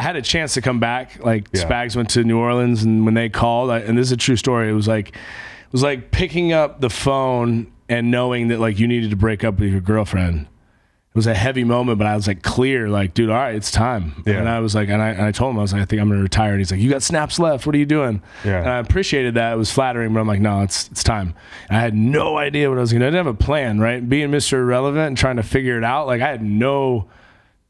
had a chance to come back. Like Spags went to New Orleans, and when they called, and this is a true story, it was like picking up the phone and knowing that like you needed to break up with your girlfriend. It was a heavy moment, but I was like clear, like, dude, all right, it's time. Yeah. And I was like, and I told him, I was like, I think I'm going to retire. And he's like, you got snaps left. What are you doing? Yeah. And I appreciated that. It was flattering, but I'm like, no, it's time. And I had no idea what I was going to do. I didn't have a plan, right? Being Mr. Irrelevant and trying to figure it out. Like I had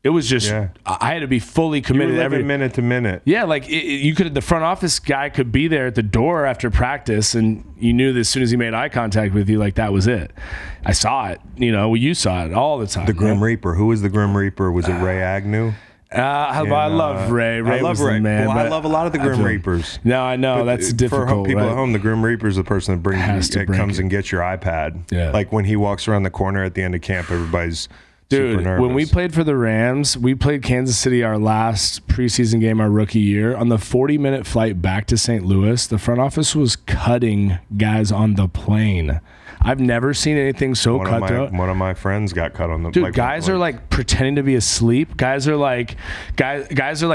it was just, I had to be fully committed. You were living minute to minute. Yeah, like the front office guy could be there at the door after practice, and you knew that as soon as he made eye contact with you, like that was it. I saw it, you saw it all the time. The Grim Reaper. Who was the Grim Reaper? Was it Ray Agnew? I love Ray. Ray was the man. Well, I love a lot of the Grim Reapers. No, I know. That's difficult. For people at home, the Grim Reaper is the person that brings you, comes and gets your iPad. Yeah. Like when he walks around the corner at the end of camp, everybody's Dude, when we played for the Rams, we played Kansas City our last preseason game our rookie year. On the 40-minute flight back to St. Louis, the front office was cutting guys on the plane. I've never seen anything so cutthroat. One of my friends got cut on the Dude, guys are like pretending to be asleep. Guys are like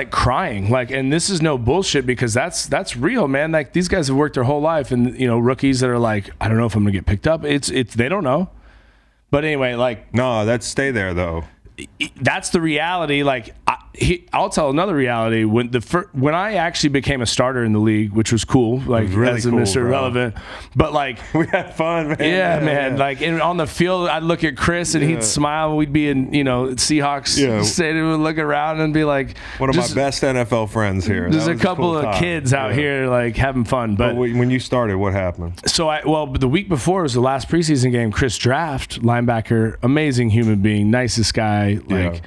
crying. Like, and this is no bullshit because that's real, man. Like these guys have worked their whole life, and rookies that are like, I don't know if I'm gonna get picked up. It's they don't know. But anyway, like... No, that's stay there, though. That's the reality. Like, I'll tell another reality. When I actually became a starter in the league, which was cool, like really as a Mr. Irrelevant, but like... We had fun, man. Yeah, man. Like, on the field, I'd look at Chris, and he'd smile. We'd be in, Seahawks Stadium and look around and be like... One of my best NFL friends here. There's a couple of kids out here, like, having fun. But when you started, what happened? So, the week before was the last preseason game. Chris Draft, linebacker, amazing human being, nicest guy. Like,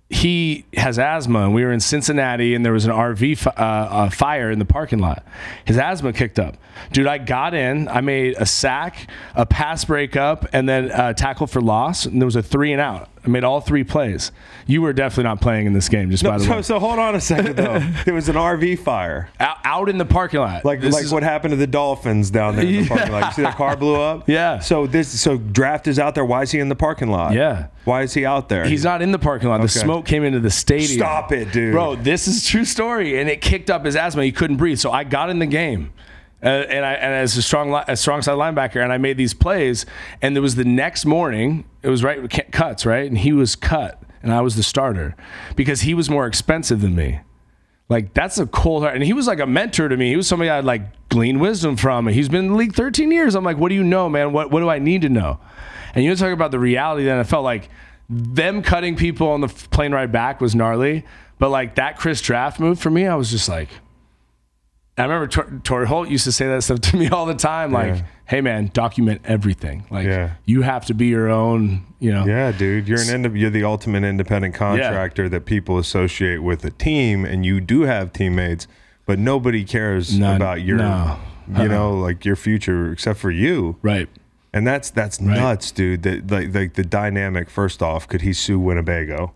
he has asthma, and we were in Cincinnati, and there was an RV fire in the parking lot. His asthma kicked up. Dude, I got in. I made a sack, a pass breakup, and then a tackle for loss, and there was a 3 and out. I made all 3 plays. You were definitely not playing in this game, by the way. So hold on a second, though. There was an RV fire. Out in the parking lot. Like what happened to the Dolphins down there in the parking lot. You see that car blew up? Yeah. So Draft is out there. Why is he in the parking lot? Yeah. Why is he out there? He's not in the parking lot. The smoke came into the stadium. Stop it, dude. Bro, this is a true story. And it kicked up his asthma. He couldn't breathe. So I got in the game. And as a strong side linebacker, and I made these plays. And there was the next morning, it was cuts, right? And he was cut, and I was the starter because he was more expensive than me. Like, that's a cold heart. And he was like a mentor to me. He was somebody I'd like glean wisdom from. He's been in the league 13 years. I'm like, what do you know, man? What do I need to know? And you talk about the reality of the NFL, like them cutting people on the plane ride back was gnarly. But like that Chris Draft move for me, I was just like, I remember Torrey Holt used to say that stuff to me all the time. Like, hey man, document everything. Like you have to be your own, Yeah, dude. You're the ultimate independent contractor that people associate with a team, and you do have teammates, but nobody cares about your, like your future except for you. Right. And that's nuts, dude. That like the dynamic. First off, could he sue Winnebago?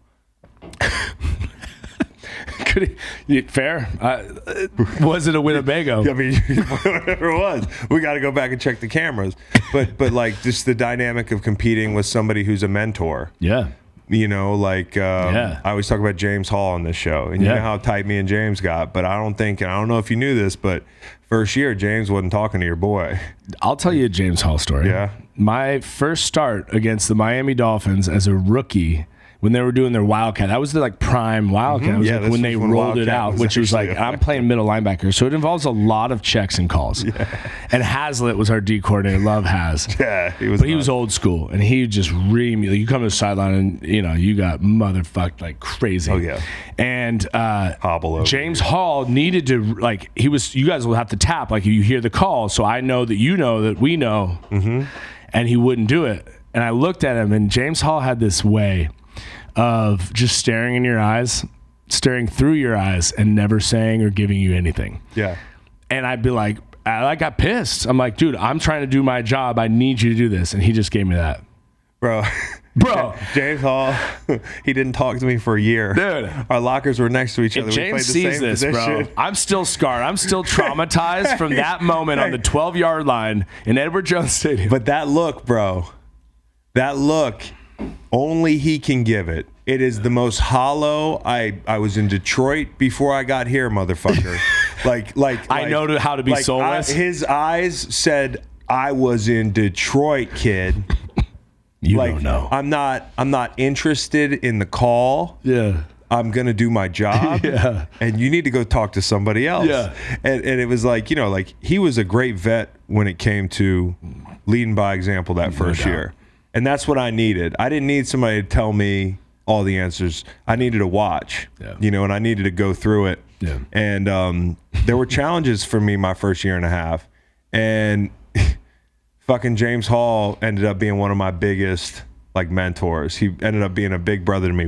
Fair. Was it a Winnebago? I mean, whatever it was. We got to go back and check the cameras. But like just the dynamic of competing with somebody who's a mentor. Yeah. I always talk about James Hall on this show, and you know how tight me and James got. But I don't know if you knew this, but first year James wasn't talking to your boy. I'll tell you a James Hall story. Yeah. My first start against the Miami Dolphins as a rookie, when they were doing their Wildcat, that was the like prime Wildcat. It was like when they rolled it out, which was like, I'm playing middle linebacker. So it involves a lot of checks and calls. Yeah. And Hazlitt was our D coordinator. Love Haz. Yeah, he was old school. And he just like, you come to the sideline and, you got motherfucked like crazy. Oh, yeah. And hobble over. James Hall needed to, like, you guys will have to tap, like, you hear the call. So I know that you know that we know. Mm-hmm. And he wouldn't do it. And I looked at him, and James Hall had this way of just staring in your eyes, staring through your eyes, and never saying or giving you anything. Yeah. And I'd be like, I got pissed. I'm like, dude, I'm trying to do my job. I need you to do this. And he just gave me that. Bro. James Hall, he didn't talk to me for a year. Dude. Our lockers were next to each other. James sees this, bro. I'm still scarred. I'm still traumatized from that moment on the 12-yard line in Edward Jones Stadium. But that look, bro, only he can give it. It is the most hollow. I was in Detroit before I got here, motherfucker. I know how to be soulless. His eyes said, I was in Detroit, kid. You don't know. I'm not interested in the call. Yeah. I'm going to do my job. Yeah. And you need to go talk to somebody else. Yeah. And it was like, he was a great vet when it came to leading by example that first year. And that's what I needed. I didn't need somebody to tell me all the answers. I needed to watch, and I needed to go through it. Yeah. And there were challenges for me my first year and a half. And fucking James Hall ended up being one of my biggest mentors. He ended up being a big brother to me.